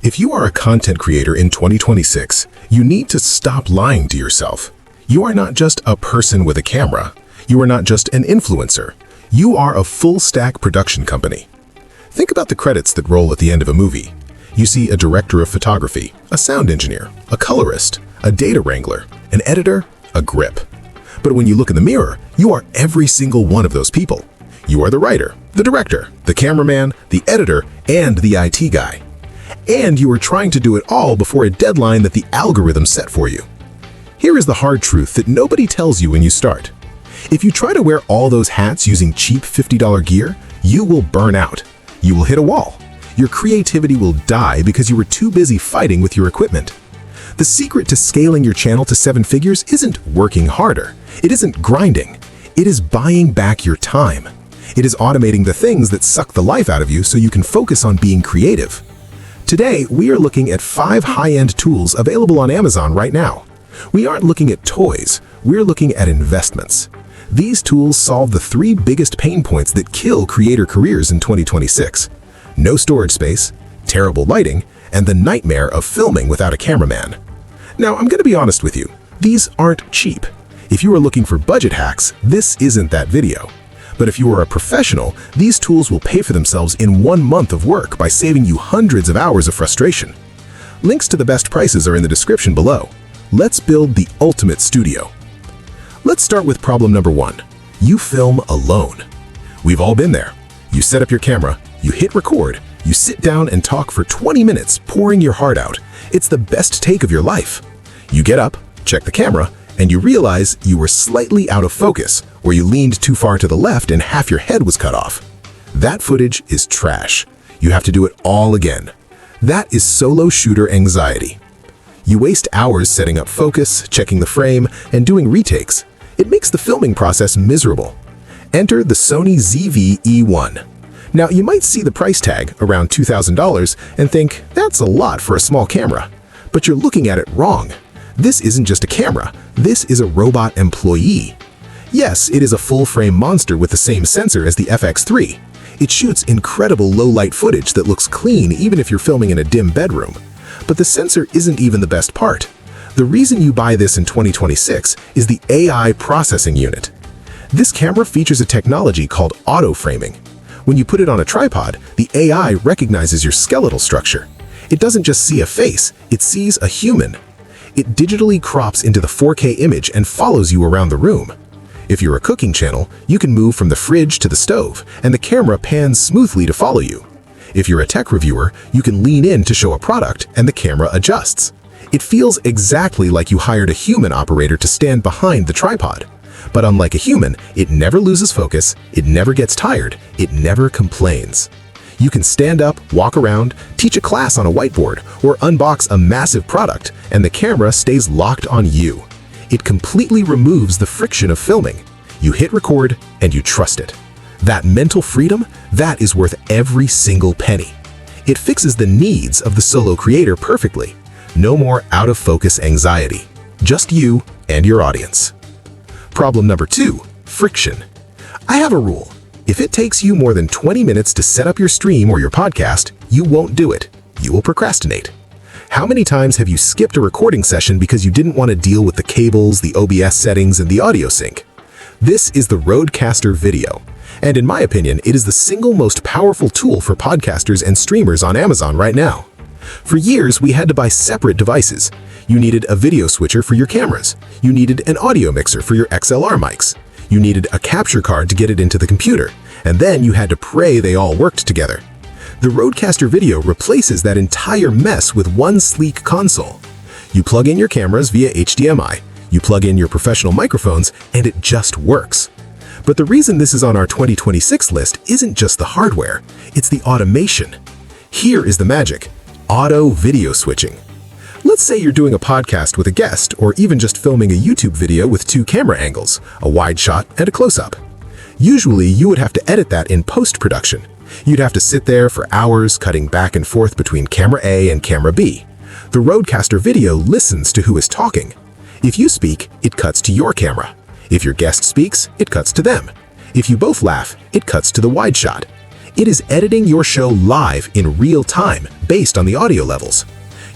If you are a content creator in 2026, you need to stop lying to yourself. You are not just a person with a camera. You are not just an influencer. You are a full-stack production company. Think about the credits that roll at the end of a movie. You see a director of photography, a sound engineer, a colorist, a data wrangler, an editor, a grip. But when you look in the mirror, you are every single one of those people. You are the writer, the director, the cameraman, the editor, and the IT guy. And you are trying to do it all before a deadline that the algorithm set for you. Here is the hard truth that nobody tells you when you start. If you try to wear all those hats using cheap $50 gear, you will burn out. You will hit a wall. Your creativity will die because you were too busy fighting with your equipment. The secret to scaling your channel to 7 figures isn't working harder. It isn't grinding. It is buying back your time. It is automating the things that suck the life out of you so you can focus on being creative. Today, we are looking at 5 high-end tools available on Amazon right now. We aren't looking at toys, we're looking at investments. These tools solve the 3 biggest pain points that kill creator careers in 2026. No storage space, terrible lighting, and the nightmare of filming without a cameraman. Now, I'm going to be honest with you, these aren't cheap. If you are looking for budget hacks, this isn't that video. But if you are a professional, these tools will pay for themselves in 1 month of work by saving you hundreds of hours of frustration. Links to the best prices are in the description below. Let's build the ultimate studio. Let's start with problem number 1. You film alone. We've all been there. You set up your camera, you hit record, you sit down and talk for 20 minutes, pouring your heart out. It's the best take of your life. You get up, check the camera, and you realize you were slightly out of focus, or you leaned too far to the left and half your head was cut off. That footage is trash. You have to do it all again. That is solo shooter anxiety. You waste hours setting up focus, checking the frame, and doing retakes. It makes the filming process miserable. Enter the Sony ZV-E1. Now, you might see the price tag, around $2,000, and think, that's a lot for a small camera. But you're looking at it wrong. This isn't just a camera, this is a robot employee. Yes, it is a full-frame monster with the same sensor as the FX3. It shoots incredible low-light footage that looks clean even if you're filming in a dim bedroom. But the sensor isn't even the best part. The reason you buy this in 2026 is the AI processing unit. This camera features a technology called auto-framing. When you put it on a tripod, the AI recognizes your skeletal structure. It doesn't just see a face, it sees a human. It digitally crops into the 4K image and follows you around the room. If you're a cooking channel, you can move from the fridge to the stove, and the camera pans smoothly to follow you. If you're a tech reviewer, you can lean in to show a product, and the camera adjusts. It feels exactly like you hired a human operator to stand behind the tripod. But unlike a human, it never loses focus, it never gets tired, it never complains. You can stand up, walk around, teach a class on a whiteboard, or unbox a massive product, and the camera stays locked on you. It completely removes the friction of filming. You hit record, and you trust it. That mental freedom, that is worth every single penny. It fixes the needs of the solo creator perfectly. No more out-of-focus anxiety. Just you and your audience. Problem number 2, friction. I have a rule. If it takes you more than 20 minutes to set up your stream or your podcast, you won't do it. You will procrastinate. How many times have you skipped a recording session because you didn't want to deal with the cables, the OBS settings, and the audio sync? This is the RodeCaster Video, and in my opinion, it is the single most powerful tool for podcasters and streamers on Amazon right now. For years, we had to buy separate devices. You needed a video switcher for your cameras. You needed an audio mixer for your XLR mics. You needed a capture card to get it into the computer, and then you had to pray they all worked together. The RodeCaster Video replaces that entire mess with one sleek console. You plug in your cameras via HDMI, you plug in your professional microphones, and it just works. But the reason this is on our 2026 list isn't just the hardware, it's the automation. Here is the magic: auto video switching. Let's say you're doing a podcast with a guest, or even just filming a YouTube video with 2 camera angles, a wide shot and a close-up. Usually, you would have to edit that in post-production. You'd have to sit there for hours cutting back and forth between camera A and camera B. The RodeCaster Video listens to who is talking. If you speak, it cuts to your camera. If your guest speaks, it cuts to them. If you both laugh, it cuts to the wide shot. It is editing your show live in real time based on the audio levels.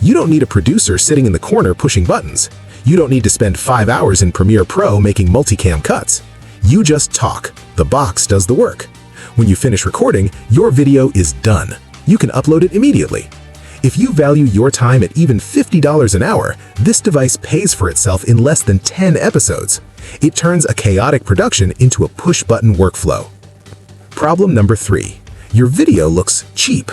You don't need a producer sitting in the corner pushing buttons. You don't need to spend 5 hours in Premiere Pro making multicam cuts. You just talk. The box does the work. When you finish recording, your video is done. You can upload it immediately. If you value your time at even $50 an hour, this device pays for itself in less than 10 episodes. It turns a chaotic production into a push-button workflow. Problem number 3. Your video looks cheap.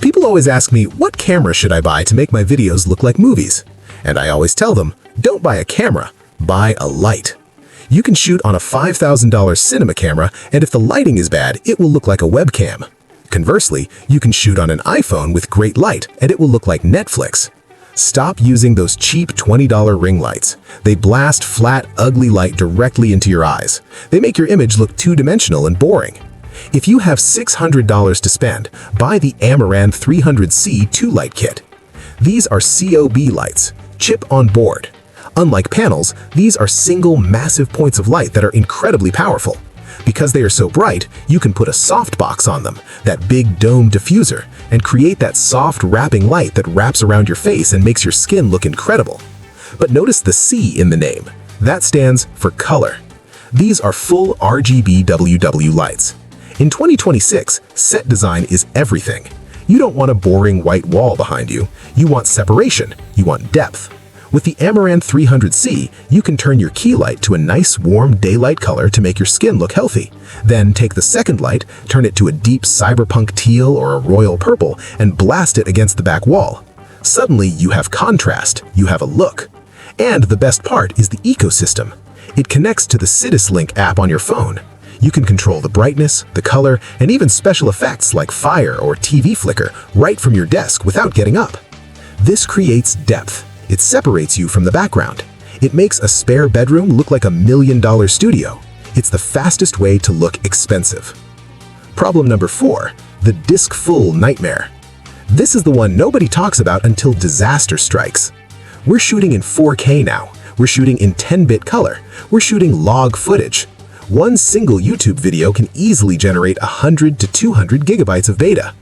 People always ask me, what camera should I buy to make my videos look like movies? And I always tell them, don't buy a camera, buy a light. You can shoot on a $5,000 cinema camera, and if the lighting is bad, it will look like a webcam. Conversely, you can shoot on an iPhone with great light, and it will look like Netflix. Stop using those cheap $20 ring lights. They blast flat, ugly light directly into your eyes. They make your image look two-dimensional and boring. If you have $600 to spend, buy the Amaran 300C 2-light kit. These are COB lights, chip on board. Unlike panels, these are single massive points of light that are incredibly powerful. Because they are so bright, you can put a softbox on them, that big dome diffuser, and create that soft wrapping light that wraps around your face and makes your skin look incredible. But notice the C in the name. That stands for color. These are full RGB WW lights. In 2026, set design is everything. You don't want a boring white wall behind you. You want separation. You want depth. With the Amaran 300C, you can turn your key light to a nice warm daylight color to make your skin look healthy. Then take the second light, turn it to a deep cyberpunk teal or a royal purple, and blast it against the back wall. Suddenly, you have contrast, you have a look. And the best part is the ecosystem. It connects to the Citus Link app on your phone. You can control the brightness, the color, and even special effects like fire or TV flicker right from your desk without getting up. This creates depth. It separates you from the background. It makes a spare bedroom look like $1 million studio. It's the fastest way to look expensive. Problem number 4, the disc-full nightmare. This is the one nobody talks about until disaster strikes. We're shooting in 4K now. We're shooting in 10-bit color. We're shooting log footage. One single YouTube video can easily generate 100 to 200 gigabytes of data.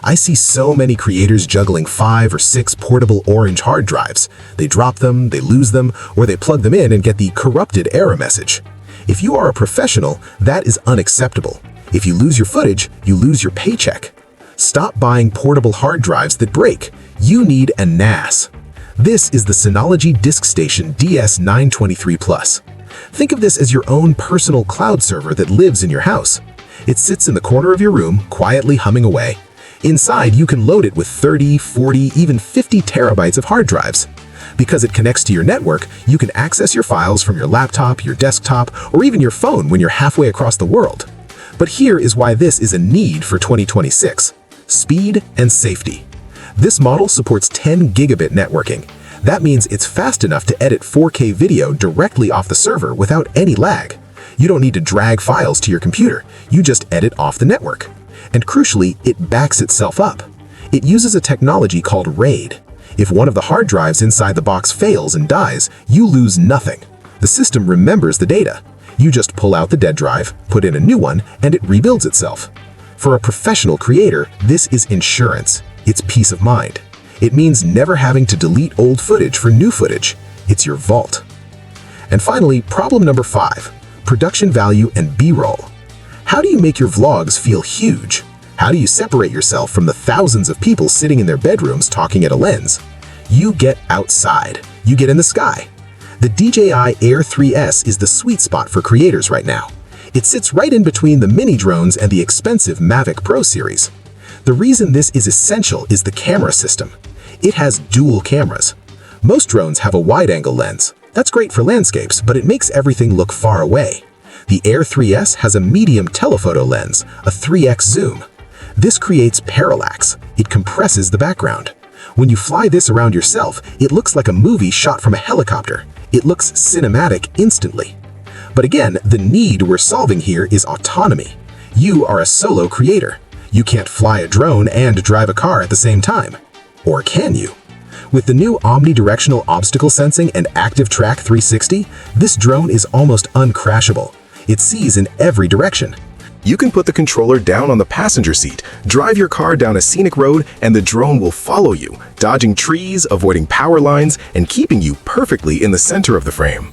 I see so many creators juggling 5 or 6 portable orange hard drives. They drop them, they lose them, or they plug them in and get the corrupted error message. If you are a professional, that is unacceptable. If you lose your footage, you lose your paycheck. Stop buying portable hard drives that break. You need a NAS. This is the Synology DiskStation DS923 Plus. Think of this as your own personal cloud server that lives in your house. It sits in the corner of your room, quietly humming away. Inside, you can load it with 30, 40, even 50 terabytes of hard drives. Because it connects to your network, you can access your files from your laptop, your desktop, or even your phone when you're halfway across the world. But here is why this is a need for 2026. Speed and safety. This model supports 10 gigabit networking. That means it's fast enough to edit 4K video directly off the server without any lag. You don't need to drag files to your computer. You just edit off the network. And crucially, it backs itself up. It uses a technology called RAID. If one of the hard drives inside the box fails and dies, you lose nothing. The system remembers the data. You just pull out the dead drive, put in a new one, and it rebuilds itself. For a professional creator, this is insurance. It's peace of mind. It means never having to delete old footage for new footage. It's your vault. And finally, problem number 5, production value and B-roll. How do you make your vlogs feel huge? How do you separate yourself from the thousands of people sitting in their bedrooms talking at a lens? You get outside. You get in the sky. The DJI Air 3S is the sweet spot for creators right now. It sits right in between the mini drones and the expensive Mavic Pro series. The reason this is essential is the camera system. It has dual cameras. Most drones have a wide-angle lens. That's great for landscapes, but it makes everything look far away. The Air 3S has a medium telephoto lens, a 3x zoom. This creates parallax. It compresses the background. When you fly this around yourself, it looks like a movie shot from a helicopter. It looks cinematic instantly. But again, the need we're solving here is autonomy. You are a solo creator. You can't fly a drone and drive a car at the same time. Or can you? With the new omnidirectional obstacle sensing and Active Track 360, this drone is almost uncrashable. It sees in every direction. You can put the controller down on the passenger seat, drive your car down a scenic road, and the drone will follow you, dodging trees, avoiding power lines, and keeping you perfectly in the center of the frame.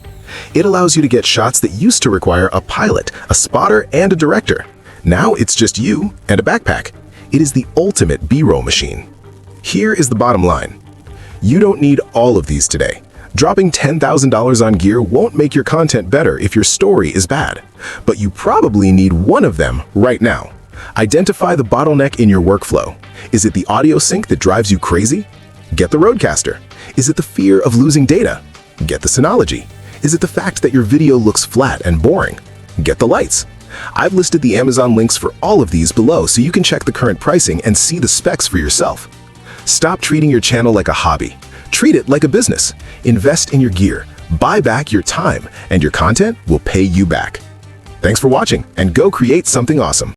It allows you to get shots that used to require a pilot, a spotter, and a director. Now it's just you and a backpack. It is the ultimate B-roll machine. Here is the bottom line. You don't need all of these today. Dropping $10,000 on gear won't make your content better if your story is bad. But you probably need one of them right now. Identify the bottleneck in your workflow. Is it the audio sync that drives you crazy? Get the RodeCaster. Is it the fear of losing data? Get the Synology. Is it the fact that your video looks flat and boring? Get the lights. I've listed the Amazon links for all of these below so you can check the current pricing and see the specs for yourself. Stop treating your channel like a hobby. Treat it like a business. Invest in your gear, buy back your time, and your content will pay you back. Thanks for watching, and go create something awesome.